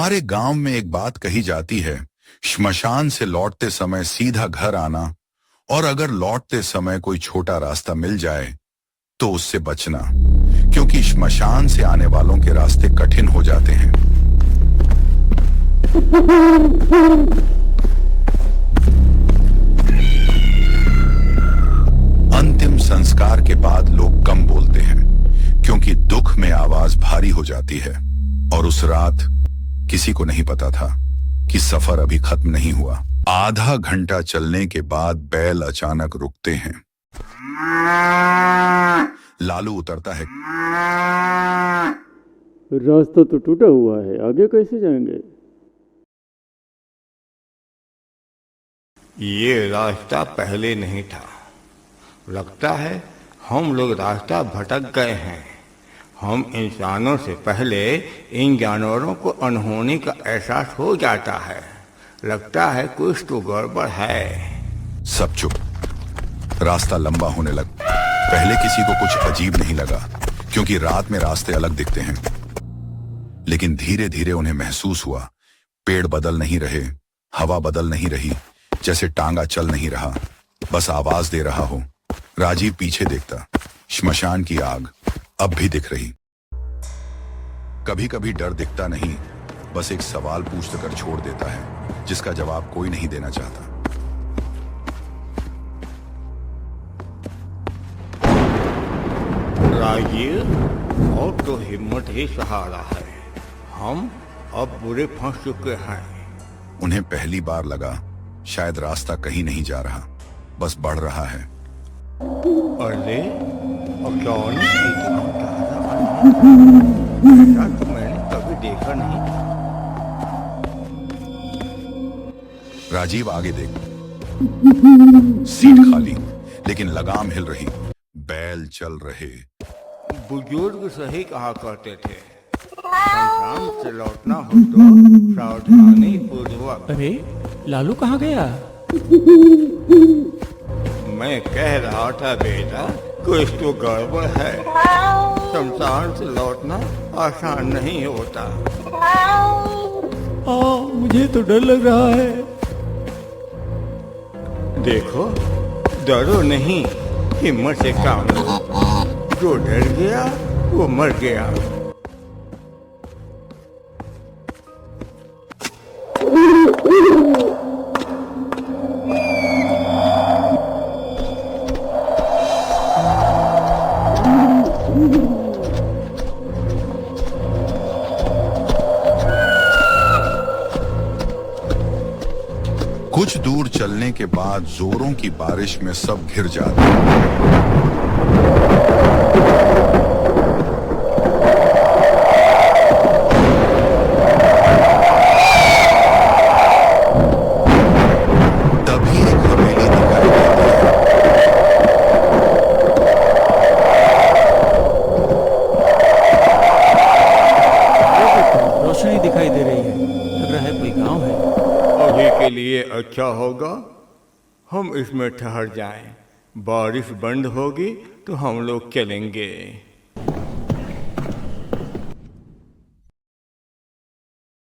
हमारे गांव में एक बात कही जाती है, श्मशान से लौटते समय सीधा घर आना, और अगर लौटते समय कोई छोटा रास्ता मिल जाए तो उससे बचना, क्योंकि श्मशान से आने वालों के रास्ते कठिन हो जाते हैं। अंतिम संस्कार के बाद लोग कम बोलते हैं, क्योंकि दुख में आवाज भारी हो जाती है। और उस रात किसी को नहीं पता था कि सफर अभी खत्म नहीं हुआ। आधा घंटा चलने के बाद बैल अचानक रुकते हैं। लालू उतरता है। रास्ता तो टूटा हुआ है, आगे कैसे जाएंगे? ये रास्ता पहले नहीं था। लगता है हम लोग रास्ता भटक गए हैं। हम इंसानों से पहले इन जानवरों को अनहोनी का एहसास हो जाता है। लगता है कुछ तो गड़बड़ है। सब चुप। रास्ता लंबा होने लगा। पहले किसी को कुछ अजीब नहीं लगा, क्योंकि रात में रास्ते अलग दिखते हैं। लेकिन धीरे धीरे उन्हें महसूस हुआ, पेड़ बदल नहीं रहे, हवा बदल नहीं रही, जैसे टांगा चल नहीं रहा, बस आवाज दे रहा हो। राजीव पीछे देखता। श्मशान की आग अब भी दिख रही। कभी कभी डर दिखता नहीं, बस एक सवाल पूछ कर छोड़ देता है, जिसका जवाब कोई नहीं देना चाहता। राजीव, और तो हिम्मत ही सहारा है। हम अब बुरे फंस चुके हैं। उन्हें पहली बार लगा शायद रास्ता कहीं नहीं जा रहा, बस बढ़ रहा है। अरे अचानक ऐसा तो मैंने कभी देखा नहीं। राजीव आगे देख। सीट खाली, लेकिन लगाम हिल रही। बैल चल रहे। बुजुर्ग सही कहा करते थे, श्मशान से लौटना हो तो सावधानी पूर्वक। अरे लालू कहाँ गया? मैं कह रहा था बेटा, कुछ तो गड़बड़ है। शमशान से लौटना आसान नहीं होता। मुझे तो डर लग रहा है। देखो, डरो नहीं, हिम्मत से काम लो। जो डर गया वो मर गया। कुछ दूर चलने के बाद जोरों की बारिश में सब घिर जाते हैं। तभी एक हवेली दिखाई देती है। रोशनी दिखाई दे रही है, लग रहा है कोई गांव है। अभी के लिए अच्छा होगा हम इसमें ठहर जाएं। बारिश बंद होगी तो हम लोग चलेंगे।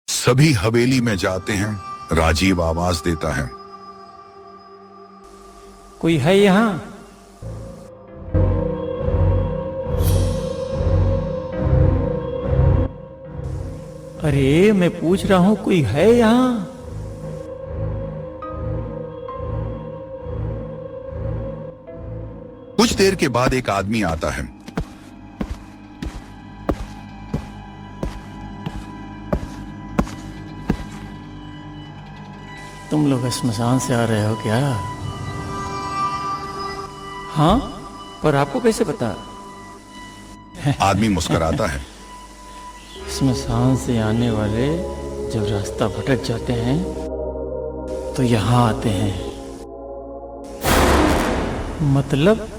सभी हवेली में जाते हैं। राजीव आवाज देता है, कोई है यहाँ? अरे मैं पूछ रहा हूँ, कोई है यहाँ? कुछ देर के बाद एक आदमी आता है। तुम लोग श्मशान से आ रहे हो क्या? हाँ, पर आपको कैसे पता? आदमी मुस्कुराता है। श्मशान से आने वाले जब रास्ता भटक जाते हैं तो यहाँ आते हैं। मतलब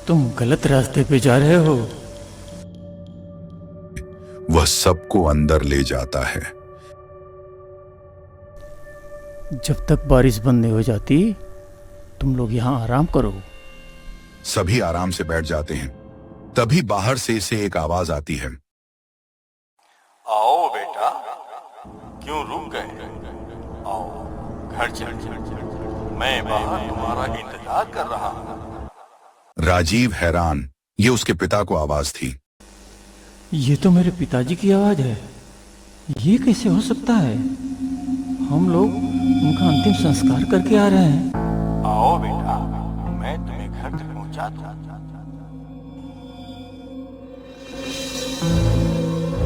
तुम गलत रास्ते पे जा रहे हो। वह सबको अंदर ले जाता है। जब तक बारिश बंद नहीं हो जाती तुम लोग यहाँ आराम करो। सभी आराम से बैठ जाते हैं। तभी बाहर से एक आवाज आती है। आओ बेटा, क्यों रुक गए? आओ घर चल, मैं बाहर तुम्हारा इंतजार कर रहा हूँ। राजीव हैरान, ये उसके पिता को आवाज थी। ये तो मेरे पिताजी की आवाज है। ये कैसे हो सकता है? हम लोग उनका अंतिम संस्कार करके आ रहे हैं। आओ बेटा, मैं तुम्हें घर तक पहुंचा दूं।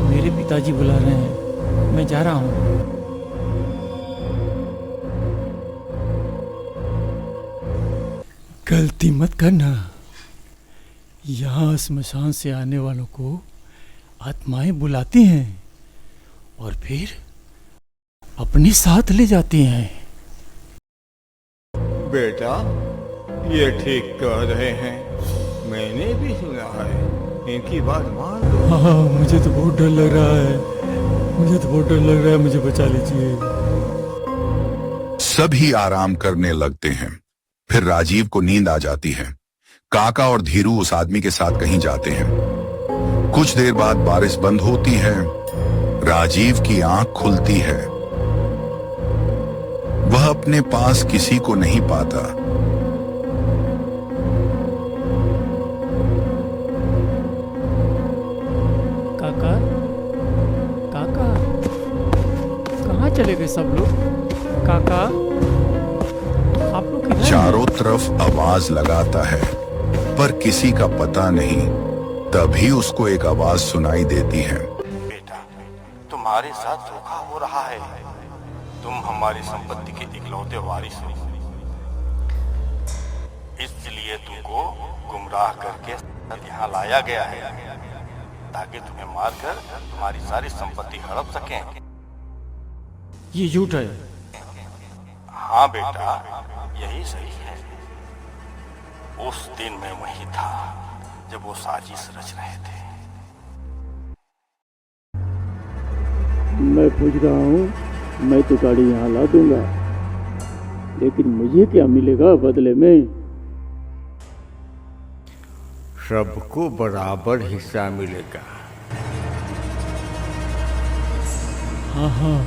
मेरे पिताजी बुला रहे हैं, मैं जा रहा हूँ। गलती मत करना। यहाँ स्मशान से आने वालों को आत्माएं बुलाती हैं और फिर अपने साथ ले जाती हैं। बेटा, ये ठीक कह रहे हैं, मैंने भी सुना है। इनकी बात मान लो। हाँ, मुझे तो बहुत डर लग रहा है। मुझे बचा लीजिए। सभी आराम करने लगते हैं। फिर राजीव को नींद आ जाती है। काका और धीरू उस आदमी के साथ कहीं जाते हैं। कुछ देर बाद बारिश बंद होती है। राजीव की आंख खुलती है। वह अपने पास किसी को नहीं पाता। काका, काका, कहाँ चले गए सब लोग? काका, आप लोग किधर हैं? चारों तरफ आवाज लगाता है पर किसी का पता नहीं। तभी उसको एक आवाज सुनाई देती है। बेटा, तुम्हारे साथ धोखा हो रहा है। तुम हमारी संपत्ति के इकलौते वारिस हो, इसलिए तुमको गुमराह करके यहाँ लाया गया है ताकि तुम्हें मारकर तुम्हारी सारी संपत्ति हड़प सकें। ये झूठ है। हाँ बेटा, यही सही है। उस दिन मैं वहीं था जब वो साजिश रच रहे थे। मैं पूछ रहा हूँ, मैं तो गाड़ी यहाँ ला दूंगा, लेकिन मुझे क्या मिलेगा बदले में? सबको बराबर हिस्सा मिलेगा। हाँ,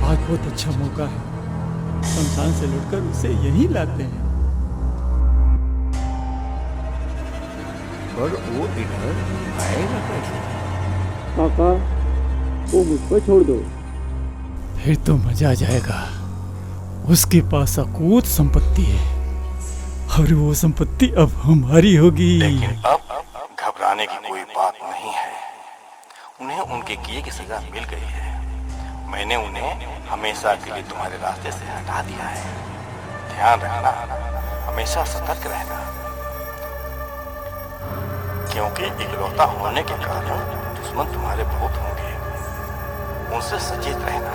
आज बहुत अच्छा मौका है। शमशान से लौटकर उसे यहीं लाते हैं। पर वो इधर आएगा कैसे? काका, वो मुझ पर छोड़ दो। फिर तो मजा आ जाएगा। उसके पास अकूत संपत्ति है और वो संपत्ति अब हमारी होगी। लेकिन अब घबराने की कोई बात नहीं है। उन्हें उनके किए की सजा मिल गई है। मैंने उन्हें हमेशा के लिए तुम्हारे रास्ते से हटा दिया है। ध्यान रखना, हमेशा सतर्क रहना, क्योंकि इकलौता होने के कारण दुश्मन तुम्हारे बहुत होंगे। उनसे सचेत रहना।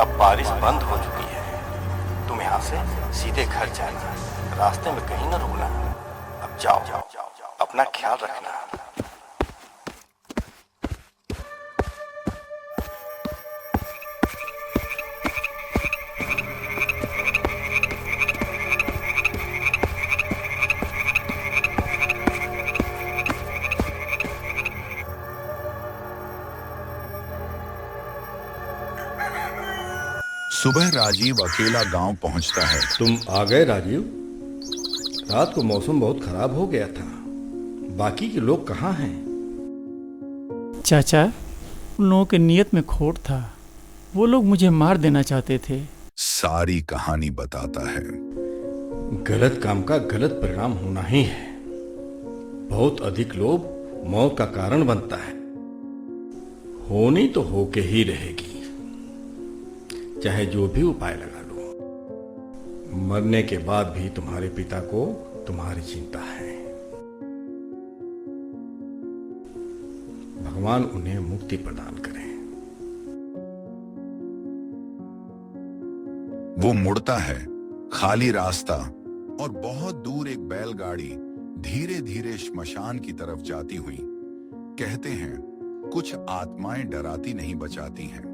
अब बारिश बंद हो चुकी है। तुम यहाँ से सीधे घर जाना, रास्ते में कहीं न रुकना। अब जाओ, अपना ख्याल रखना। सुबह राजीव अकेला गांव पहुंचता है। तुम आ गए राजीव? रात को मौसम बहुत खराब हो गया था। बाकी के लोग कहाँ हैं? चाचा, उन लोगों के नियत में खोट था। वो लोग मुझे मार देना चाहते थे। सारी कहानी बताता है। गलत काम का गलत परिणाम होना ही है। बहुत अधिक लोभ मौत का कारण बनता है। होनी तो होके ही रहेगी, चाहे जो भी उपाय लगा लो। मरने के बाद भी तुम्हारे पिता को तुम्हारी चिंता है। भगवान उन्हें मुक्ति प्रदान करें। वो मुड़ता है। खाली रास्ता और बहुत दूर एक बैलगाड़ी धीरे धीरे श्मशान की तरफ जाती हुई। कहते हैं, कुछ आत्माएं डराती नहीं बचाती हैं।